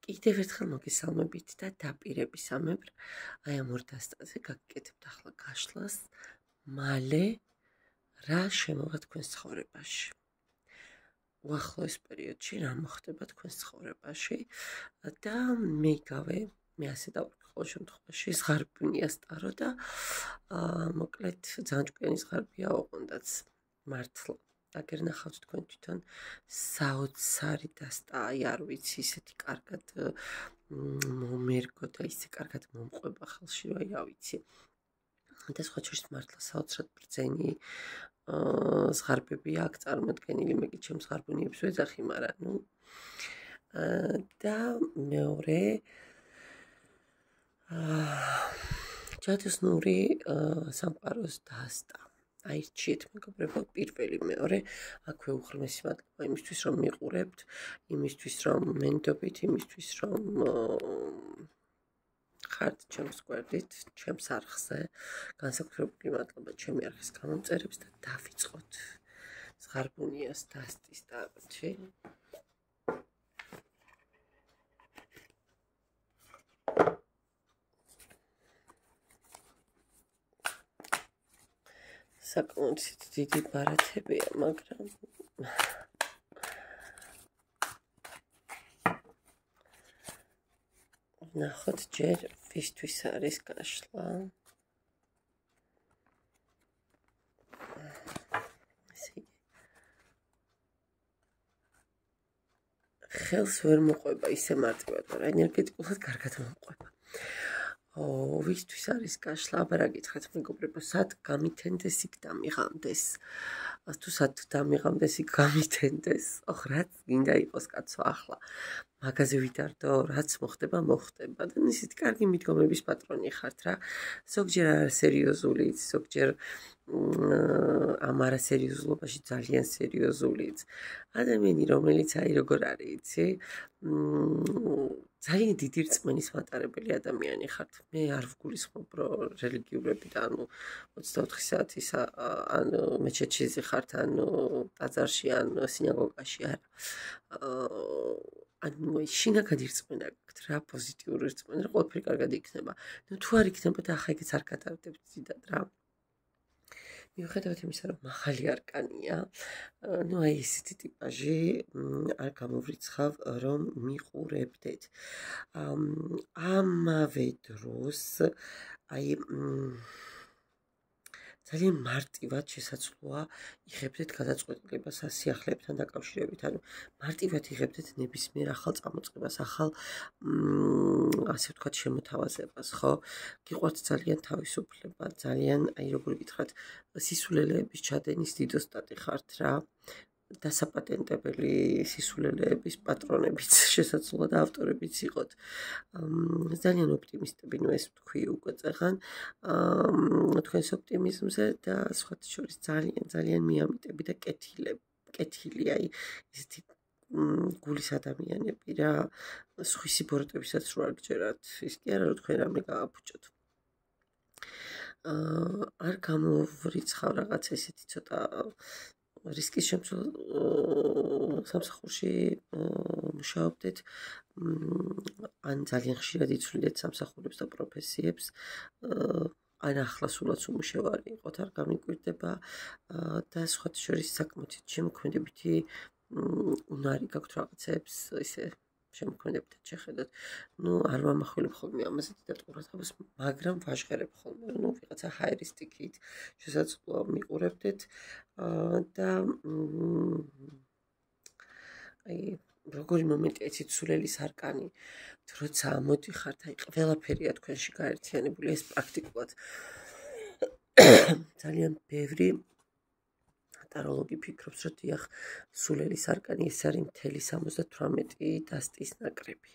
კიდევ ერთხელ მოგესალმებით და დაპირებისამებრ აი ამ ორ დასტაზე გაგიკეთებთ ახლა გაშლას მალე რა შემოვა თქვენს ცხოვრებაში. უახლოეს პერიოდში რა მოხდება თქვენს ცხოვრებაში და მე ასე დავყავ ყოველ შემთხვევაში ზღარბუნიას ტარო და მოკლედ ძალიან ჭკვიანი ზღარბია ოღონდაც მართლა დაგერნახავთ თქვენ თვითონ საოცარი დასტა, აი არ ვიცი, ისეთი კარგად მომერგო და ისე კარგად მომყვება ხელში, რომ აი რა ვიცი. და სხვა შორის მართლა საოცრად ბრძენი ზღარბებია აქ წარმოდგენილი, მე კი ჩემს ზღარბუნიებს ვეძახი, მაგრამ ნუ და მეორე ჯადოსნური სამყაროს დასტა. აირჩიეთ მეგობრებო, პირველი, მეორე, აქვე უღრმესი მადლობა იმისთვის, რომ მიყურებთ, იმისთვის, რომ მენდობით, იმისთვის, რომ ხართ ჩემს გვერდით, ჩემს არხზე. განსაკუთრებული მადლობა ჩემი არხის გამომწერებს და დავიწყოთ ზღარბუნიას დასტის ტაროთი. საკმაოდ დიდი ბარათებია, მაგრამ ნახოთ ჯერ ვისთვის არის გაშლა. ხელს ვერ მოყვება ისე მარტივად, მაგრამ ენერგეტიკულად კარგად მოყვება. ვისთვის არის გაშლა, აბა რა გითხრათ მეგობრებო, სად გამითენდეს იქ დამიღამდეს. თუ სად დამიღამდეს იქ გამითენდეს. რაც გინდა იყოს კაცო ახლა. მაგაზე ვიდარდო, რაც მოხდება, მოხდება და ისეთი კარგი მიდგომების პატრონი ხართ რა. ზოგჯერ არასერიოზულიც, ზოგჯერ ამ არასერიოზულობაში ძალიან სერიოზულიც. ადამიანი, რომელიც აი როგორ არის, იცი? ძალიან დიდი რწმენის მატარებელი ადამიანი ხართ. მე არ ვგულისხმობ, რომ რელიგიურები და ანუ 24 საათის ან მეჩეთში ხართ, ან ტაძარში, ან სინაგოგაში არა. ანუ შინაგანი რწმენა გაქვთ რა, პოზიტიური რწმენა, ყველაფერი კარგად იქნება. ნუ თუ არ იქნება და ახლა ეგეც არ გატარდებთ დიდად რა. მიუხედავად იმისა, რომ მაღალი არკანია, ნუ აი ესეთი ტიპაჟი არ გამოვრიცხავ, რომ მიყურებდეთ. ამავე დროს აი ძალიან მარტივად შესაძლოა იღებდეთ გადაწყვეტილებას სიახლეებთან დაკავშირებით, ანუ მარტივად იღებდეთ ნებისმიერ ახალ წამოწყებას, ახალ ასე ვთქვათ შემოთავაზებას, ხო? გიყვართ ძალიან თავისუფლება, ძალიან, აი როგორ გითხრათ, სისულელეების ჩადენის დიდოსტატი ხართ რა. დასაპატენტებელი სისულელეების პატრონებიც შესაძლოა და ავტორებიც იყოთ. ძალიან ოპტიმისტები, ნუ ეს ვთქვი უკვე წეღან თქვენს ოპტიმიზმზე და სხვათა შორის ძალიან მიამიტები და კეთილი, აი ესეთი გულის ადამიანები რა, სხვისი ბოროტებისაც რო არ გჯერათ, ის კი არა რომ თქვენ რამე გააფუჭოთ. არ გამოვრიცხავ რაღაც ესეთი ცოტა რისკის შემცველ სამსახურში მუშაობდეთ, ან ძალიან ხშირად იცვლიდეთ სამსახურებს და პროფესიებს, ან ახლა სულაც უმუშევარი იყოთ, არ გამიკვირდება და სხვათა შორის საკმაოდ შემოქმედებითი უნარი გაქვთ რაღაცებს, ისე შემოქმედებითად შეხედოთ. ნუ არ ვამახვილებ ხოლმე ამაზე დიდად ყურადღებას, მაგრამ ვაჟღერებ ხოლმე, ნუ ვიღაცა ჰაერისტიკით შესაძლოა მიყურებდეთ და აი როგორი მომენტია იცით სულელის არკანი, როცა ამოდიხართ, აი ყველაფერია თქვენში გაერთიანებული, ეს პრაქტიკულად ძალიან ბევრი ტაროლოგი ფიქრობს, რომ დიახ, სულელის არკანი ეს არის მთელი 78 დასტის ნაკრები.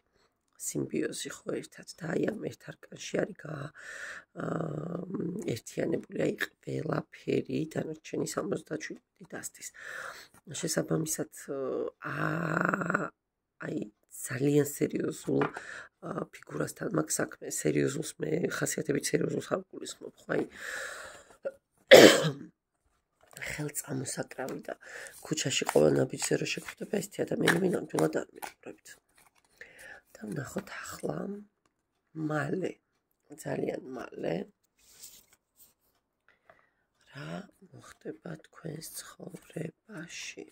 სიმბიოზი ხო ერთად და აი ამ ერთ არკანში არის ერთიანებული აი ყველაფერი დანარჩენი 77 დასტის. შესაბამისად აი ძალიან სერიოზულ ფიგურასთან მაქვს საქმე, სერიოზულს მე ხასიათებით სერიოზულს არ გულისხმობ, ხო აი ხელწამოსაკრავი და ქუჩაში ყოველ ნაბიჯზე რო შეგვხვდება ესეთი ადამიანები ნამდვილად არ მიყურებთ. და ვნახოთ ახლა მალე, ძალიან მალე რა მოხდება თქვენს ცხოვრებაში.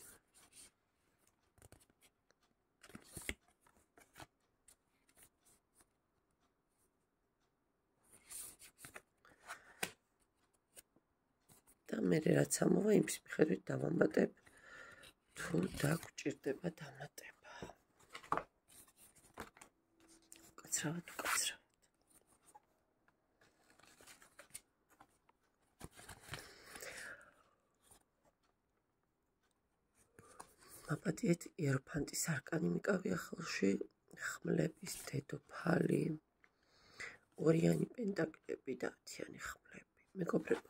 და მე რაც ამოვა იმის მიხედვით დავამატებ თუ დაგჭირდება დამატება. უკაცრავად. მაპატიეთ იეროფანტის არკანი მიკავია ხელში, ხმლების დედოფალი, ორიანი პენტაკლები და 10-იანი ხმლები. მეგობრებო,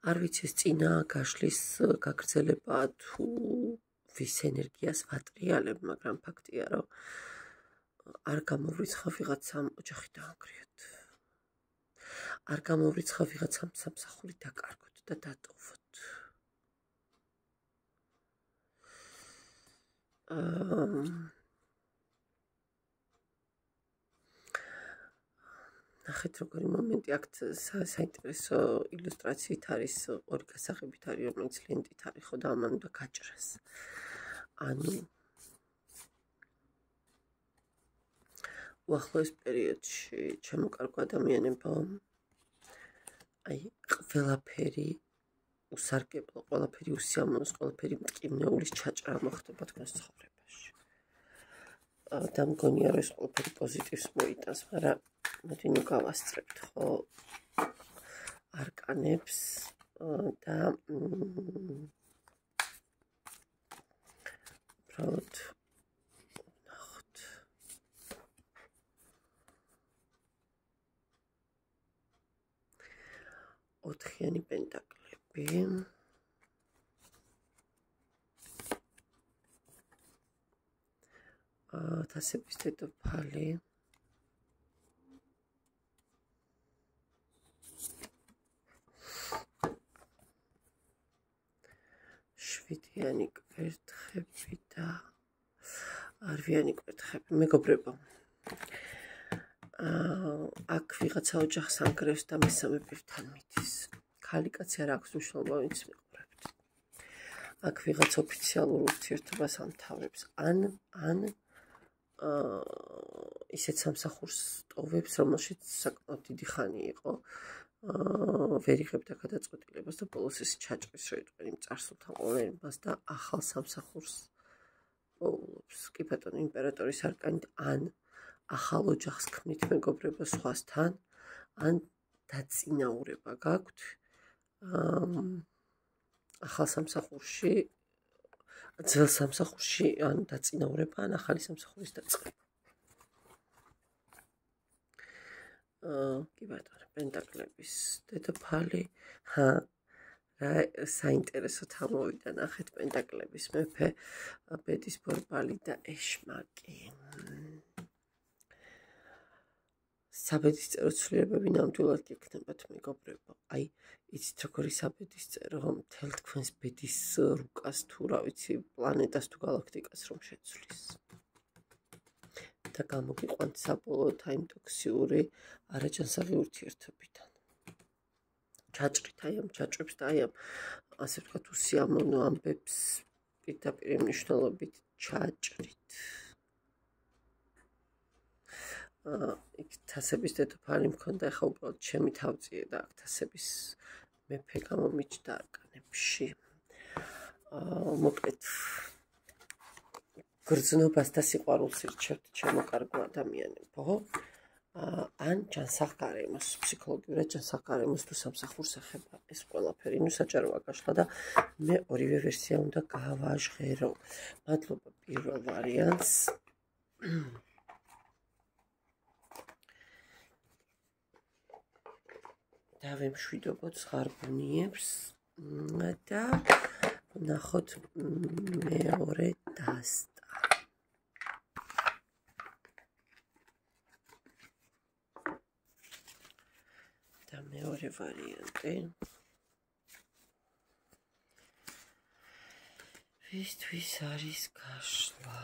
არ ვიცი ეს წინა გაშლის გაგრძელება თუ ვის ენერგიას ვატრიალებ, მაგრამ ფაქტია, რომ არ გამოვრიცხავ ვიღაცამ ოჯახი დაანგრიოთ. არ გამოვრიცხავ ვიღაცამ სამსახური დაკარგოთ და დატოვოთ. ნახეთ როგორი მომენტი აქ საინტერესო ილუსტრაციით არის, ორი გასაღებით არის, რომელიც ლენტით არის, ხო და ამან უნდა გაჭრას. ანუ უახლოეს პერიოდში ჩემო კარგო ადამიანებო, აი ყველაფერი უსარგებლო, ყველაფერი უსიამოვნოს, ყველაფერი მტკივნეულის ჩაჭრა მოხდება თქვენს ცხოვრებაში. და მგონია რომ ეს ყველაფერი პოზიტივს მოიტანს, მაგრამ მოდი ნუ გავასწრებთ ხო არკანებს და უბრალოდ ნახოთ. ოთხიანი პენტაკლები. თასების დედოფალი. შვიდიანი კვერთხები და არვიანი კვერთხები. მეგობრებო, აქ ვიღაცა ოჯახს ანგრევს და მესამე პირთან მიდის. ქალი კაცი არ აქვს მნიშვნელობა, ვინც მიყურებთ. აქ ვიღაც ოფიციალურ ურთიერთობას ამთავრებს, ან ისეთ სამსახურს ტოვებს, რომელშიც საკმაოდ დიდი ხანი იყო, ვერ იღებდა გადაწყვეტილებას და ბოლოს ის ჩაჭრის, რომ იტყვი იმ წარსულთან ყოველებას და ახალ სამსახურს პოულობს. კი ბატონო, იმპერატორის არკანით ან ახალ ოჯახს ქმნით მეგობრებო სხვასთან, ან დაწინაურება გაქვთ ახალ სამსახურში, ძველ სამსახურში, ან დაწინაურება, ან ახალი სამსახურის დაწყება. კი ბატონო, პენტაკლების დედოფალი. რა საინტერესო თამოვიდა, ნახეთ, პენტაკლების მეფე, ბედის ბორბალი და ეშმაკი. საბედისწერო ცვლილებები ნამდვილად გექნებათ მეგობრებო. აი, იცით როგორი საბედისწერო, მთელ თქვენს ბედის რუკას თუ რა ვიცი, პლანეტას თუ გალაქტიკას რომ შეცვლის. და გამოგიყვანთ საბოლოოდ აი ამ ტოქსიური არაჯანსაღი ურთიერთობიდან. ჩაჭრით აი ამ ჩაჭრებს და აი ამ ასე ვთქვათ უსიამოვნო ამბებს პირდაპირ მნიშვნელობით ჩაჭრით. იქ თასების დედოფალი მქონდა, ახლა უბრალოდ ჩემი თავწიე და აქ თასების მეფე გამომიჩნდა არკანებში. მოკლედ გრძნობას და სიყვარულს ირჩევთ ჩემო კარგო ადამიანებო. ან ჯანსაღ გარემოს, ფსიქოლოგიურად ჯანსაღ გარემოს თუ სამსახურს ეხება ეს ყველაფერი. ნუ საჯაროა გაშლა და მე ორივე ვერსია უნდა გავაჟღერო. მადლობა პირველ ვარიანტს. დავემშვიდობოთ ზღარბუნიებს და ვნახოთ მეორე დასტა. და მეორე ვარიანტი. ვისთვის არის გაშლა?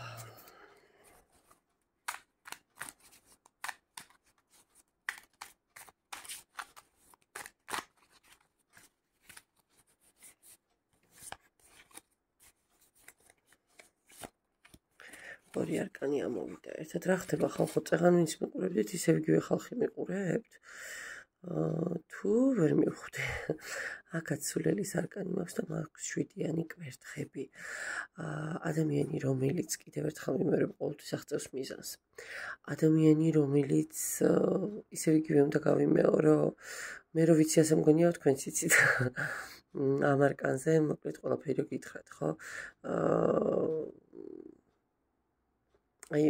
ორი არკანი ამოვიდა ერთად. რა ხდება ხალხო, წეღან ვინც მიყურებდით, ისევ იგივე ხალხი მიყურებთ? თუ ვერ მივხვდი. აქაც სულელის არკანი მაქვს და მაქვს 7-იანი კვერთხები. ადამიანი, რომელიც კიდევ ერთხელ ვიმეორებ, ყოველთვის აღწევს მიზანს. ადამიანი, რომელიც ისევ იგივე უნდა გავიმეორო, მე რო ვიცი ასე მგონია, თქვენც იცით. ამ არკანზე მოკლედ ყველაფერი გითხრათ, ხო? აი,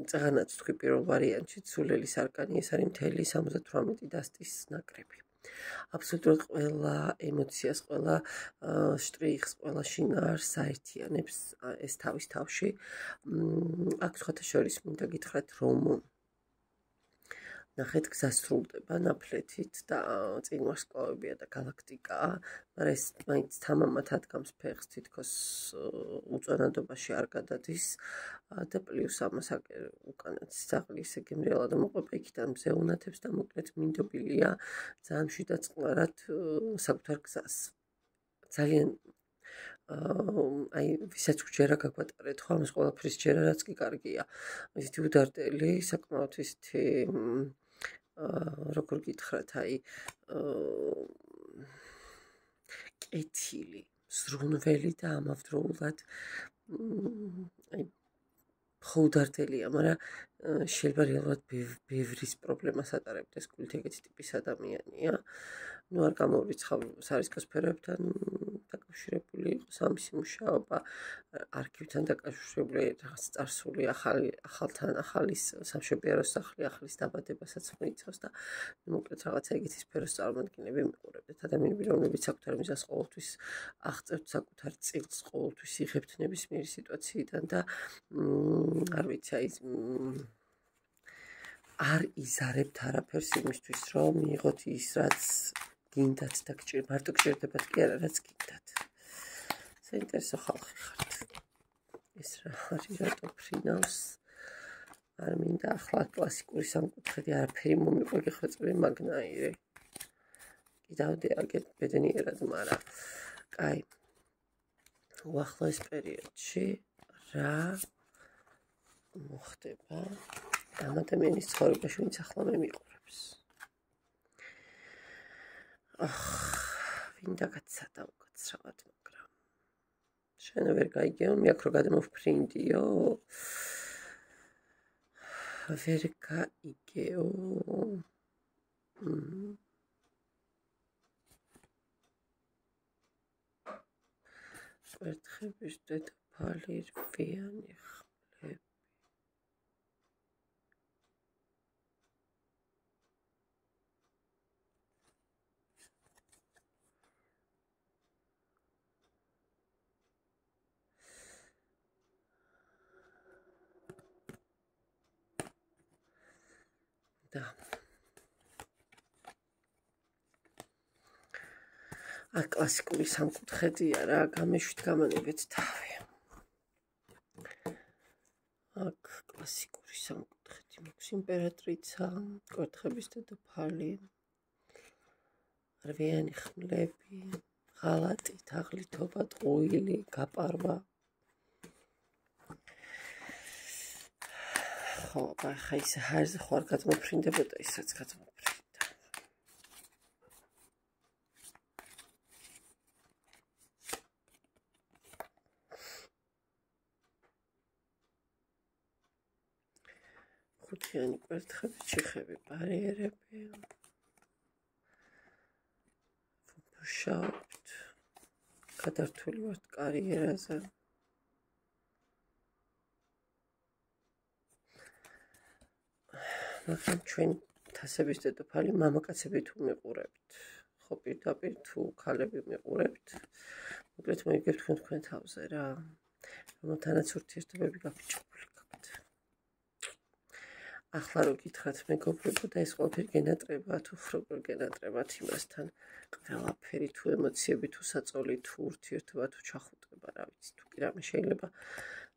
წაღანაც თქვი პირველ ვარიანტში, სულელის არკანი, ეს არის მთელი 78 დასტის ნაკრები. აბსოლუტურად ყველა ემოციას, ყველა შტრიხს, ყველა შინაარს აერთიანებს ეს თავის თავში. აქ სხვათა შორის მინდა გითხრათ, რომ ნახეთ, გზა სრულდება ნაფლეთით და წინ ვარსკვლავებია და გალაქტიკაა, მაგრამ ეს მაინც თამამად ადგამს ფეხს, თითქოს უწონადობაში არ გადადის და პლუს ამას უკანაც ძაღლი ისე გემრიელა და მოყვება იქიდან მზე უნათებს და მოკლედ მინდობილია ძალიან მშვიდად წყნარად საკუთარ გზას. ძალიან აი, ვისაც გჯერა გაგვატარეთ, ხო, ამას ყველაფრის ჯერა, რაც კი კარგია. ისეთი უდარდელი, საკმაოდ ისეთი როგორ გითხრათ, აი, კეთილი, ზრუნველი და ამავდროულად აი, ხო უდარდელია, მაგრამ შეიძლება რეალურად ბევრის პრობლემას ატარებდეს გულით ეგეთი ტიპის ადამიანია. ნუ არ გამოვრიცხავ სარისკოსფეროებთან დაკავშირებული იყოს ამისი მუშაობა, არქივთან დაკავშირებული რაღაც წარსული, ახალი სამშობიარო სახლი, ახლის დაბადებასაც მოიცავს და მოკლედ რაღაცა ეგეთი სფეროს წარმომადგენლები მიყურებდეთ. ადამიანები, რომლებიც საკუთარ მიზანს ყოველთვის აღწევთ, საკუთარ წილს ყოველთვის იღებთ ნებისმიერი სიტუაციიდან და არ ვიცი, აი არ იზარებთ არაფერს იმისთვის, რომ მიიღოთ ის, რაც გინდათ და მარტო გჭირდებათ კი არა, რაც გინდათ. საინტერესო ხალხი ხართ. ეს რა არის, რატო ფრინავს? არ მინდა ახლა კლასიკური სამკუთხედი არაფერი მომიყვა, გეხვეწები მაგნაირი. კი დავდიაგეთ ბედნიერად, მაგრამ კაი. უახლოეს პერიოდში რა მოხდება ამ ადამიანის ცხოვრებაში, ვინც ახლა მე მიყურებს. ვინდა გაცადა უკაცრავად, მაგრამ შენ ვერ გაიგეო, მე აქ რო გადამოვფრინდიო. ვერ გაიგეო. კვერთხების დედოფალი, რვიანი ხმლები. და აქ კლასიკური სამკუთხედია რა, გამეშვით გამანებეთ თავი. აქ კლასიკური სამკუთხედი მაქვს, იმპერატრიცა, კვერთხების დედოფალი, რვიანი ხმლები, ღალატი, თაღლითობა, ტყუილი, გაპარვა. ხო, ახლა ის ჰაერზე ხო არ გადმოფრინდებოდა ის, რაც გადმოფრინდა. ხუთიანი კვერთხები, ჩიხები, ბარიერები. ვმუშაობთ. გადართული ვართ კარიერაზე. მაგრამ ჩვენ თასების დედოფალი მამაკაცები თუ მიყურებთ, ხო პირდაპირ თუ ქალები მიყურებთ, მოკლედ მოიგებთ თქვენ თავზე რა, რომელთანაც ურთიერთობები გაფიჭებული გაქვთ. ახლა რო გითხრათ მეგობრებო და ეს ყველაფერი გენატრება თუ როგორ გენატრებათ იმასთან, ყველაფერი თუ ემოციები თუ საწოლი თუ ურთიერთობა თუ ჩახუტება, რა ვიცი, თუ კი რამე შეიძლება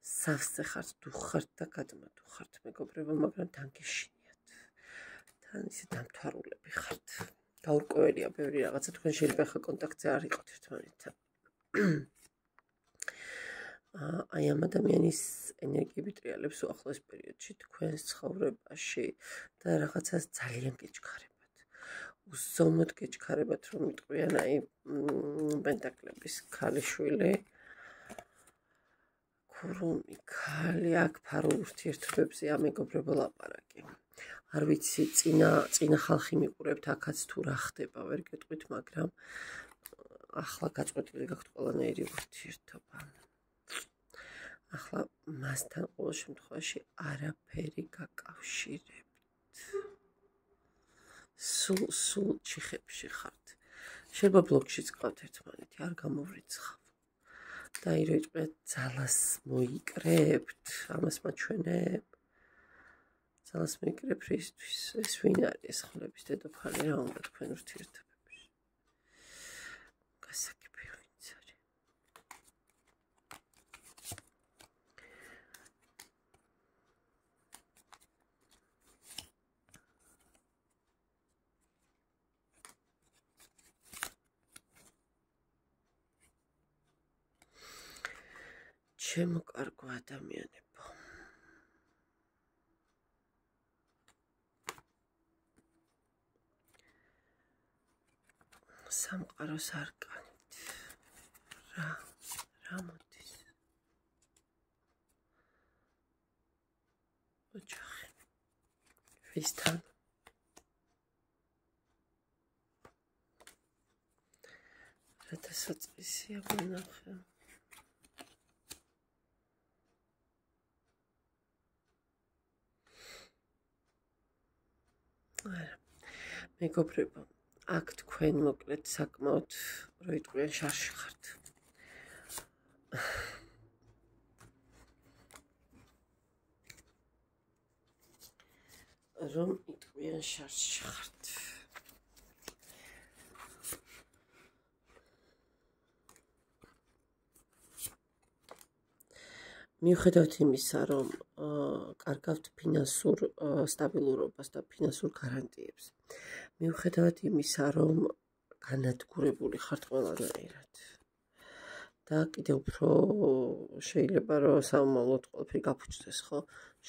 სავსე ხართ, დუხართ და გადმადუხართ მეგობრებო, მაგრამ დანგეშინიათ. თან ისე დამთვალულები ხართ. გაურკვეველია ბევრი რაღაცა, თქვენ შეიძლება ხა კონტაქტზე არ იყოთ ერთმანეთთან. აი ამ ადამიანის ენერგიები ტრიალებს უახლოეს პერიოდში თქვენს ცხოვრებაში და რაღაცას ძალიან გეჩქარებათ. უსწორმოდ გეჩქარებათ, რომ იტყვიან აი პენტაკლების ქალიშვილი, ქურუმი ქალი, აქ ფარულ ურთიერთობებზე ამეგობრებო ლაპარაკი. არ ვიცი, წინა ხალხი მიყურებთ, აქაც თუ რა ხდება, ვერ გეტყვით, მაგრამ ახლა გაწყვეტილი გაქვთ ყველანაირი ურთიერთობა. ახლა მასთან ყოველ შემთხვევაში არაფერი გაკავშირებთ. სულ ჩიხებში ხართ. შეიძლება ბლოგშიც გყავთ ერთმანეთი, არ გამოვრიცხავ. და ირო იწყეთ ძალას მოიკრებთ, ამას მაჩვენებ. ძალას მოიკრებ რისთვის? ეს ვინ არის ეს ხმლების დედოფალი, რა უნდა თქვენ ურთიერთობებში? გასაგები ვინც არის? ჩემო კარგო ადამიანებო, სამყაროს არკანით რა მოდის? ოჯახი ვისთან? რა დასაწყისია მონახე? მეგობრებო, აქ თქვენ მოკლედ საკმაოდ რო იტყვიან შარში ხართ. რომ იტყვიან შარში ხართ. მიუხედავად იმისა, რომ კარგავთ ფინანსურ სტაბილურობას და ფინანსურ გარანტიებს, მიუხედავად იმისა, რომ განადგურებული ხართ ყველანაირად და კიდევ უფრო შეიძლება რომ სამომავლოდ ყველაფერი გაფუჭდეს, ხო?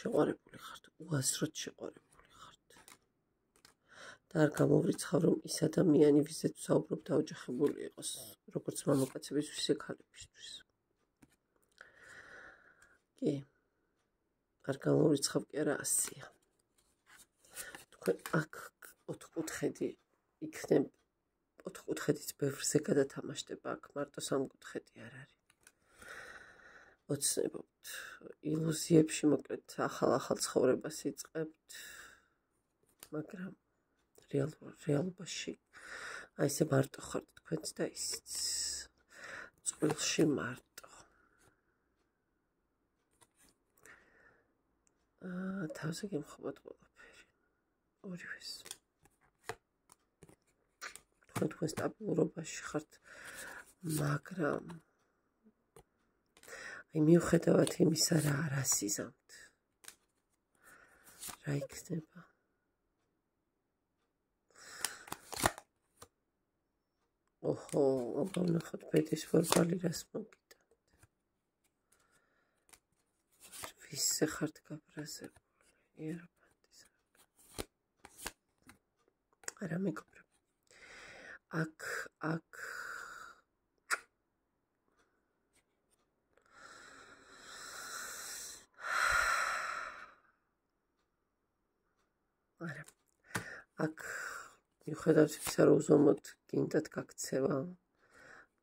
შეყვარებული ხართ, უაზროდ შეყვარებული ხართ. და არ გამოვრიცხავ, რომ ის ადამიანი, ვიზეც ვსაუბრობ, დაოჯახებული იყოს, როგორც მამაკაცებისთვის, ისე ქალებისთვის. კი, არ გამოვრიცხავ, კი არა 100-ია. თქვენ აქ 4 იქნებ, 4 ბევრზე გადათამაშდება, აქ მარტო 3 არ არის. ოცნებობთ, ილუზიებში მოკლედ ახალ ცხოვრებას იწყებთ, მაგრამ რეალობაში აი ესე მარტო ხართ თქვენც და ისიც წყვილში მარტო. თავზე გემხობათ ყველაფერი, ორივეს. თქვენ სტაბილურობაში ხართ, მაგრამ აი მიუხედავად იმისა, რა სიზამთ, რა იქნება? ოჰო, აბა ვნახოთ ბედის ვარბალი რას მოგიტანთ. ვისზე ხართ გაბრაზებული, იეროფანტის არა მეგობრებო. აქ არა, აქ მიუხედავად იმისა, რომ უზომოდ გინდათ გაქცევა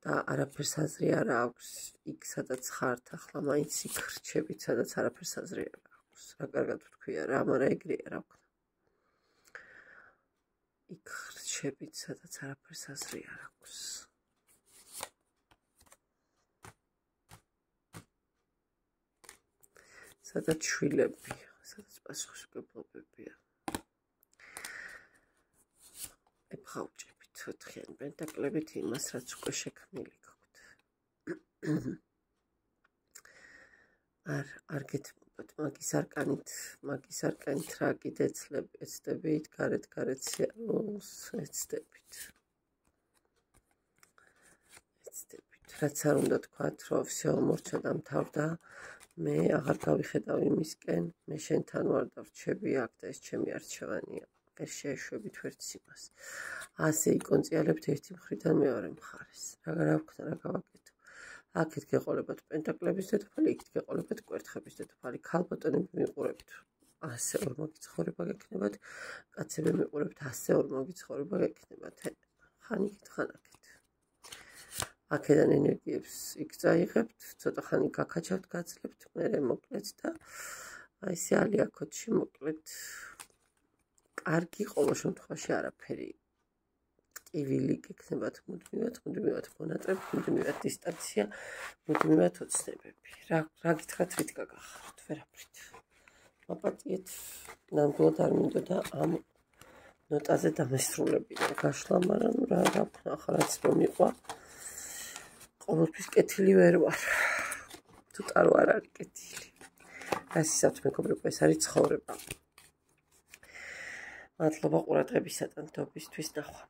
და არაფერს აზრი არ აქვს, იქ სადაც ხართ, ახლა მაინც იქ რჩებით, სადაც არაფერს აზრი არ აქვს. რა კარგად ვთქვია რა, მაგრამ ეგრეა რა ვქნა. იქ რჩებით, სადაც არაფერს აზრი არ აქვს. სადაც შვილებია, სადაც პასუხისმგებლობებია. ებღავჭებით 4-იან პენტაკლებით იმას, რაც უკვე შექმნილი გაქვთ. არ გეთმობათ მაგის არკანით რა კიდე ეცდებით, გარეთ სიარულს ეცდებით. რაც არ უნდა თქვათ, რომ всё მორჩა დამთავრდა. მე აღარ გავიხედავ იმისკენ, მე შენთან ვარ და ვრჩები აქ და ეს ჩემი არჩევანია. ვერ შეეშვებით ვერც იმას. ასე იკონციალებთ ერთი მხრიდან მეორე მხარეს. რა ვქნა, რა გავაკეთო? აქეთ გეყოლებათ პენტაკლების დედოფალი, იქით გეყოლებათ კვერთხების დედოფალი. ქალბატონები მიყურებთ. ასე ორმოგი ცხოვრება გექნებათ, კაცები მიყურებთ, ასე ორმოგი ცხოვრება გექნებათ. ხან იქით, ხან აქეთ. აქედან ენერგიებს იქ წაიღებთ, ცოტა ხანი გაქაჩავთ, გაძლევთ, მერე მოკლეთ და აი ესე ალიაქოთში მოკლეთ. კარგი ყოველ შემთხვევაში არაფერი ტკივილი გექნებათ მუდმივად მონატრებით, მუდმივად დისტანცია, მუდმივად ოცნებები. რა გითხრათ, რით გაგახაროთ? ვერაფრით. მაპატიეთ, ნამდვილად არ მინდოდა ამ ნოტაზე დამესრულებინა გაშლა, მაგრამ რა ვქნა, ახლა რაც რომ იყო, ყოველთვის კეთილი ვერ ვარ. თუ ტარო არ არის კეთილი. გასისავთ მეგობრებო, ეს არის ცხოვრება. მადლობა ყურადღებისადან, თობისთვის, ნახვა.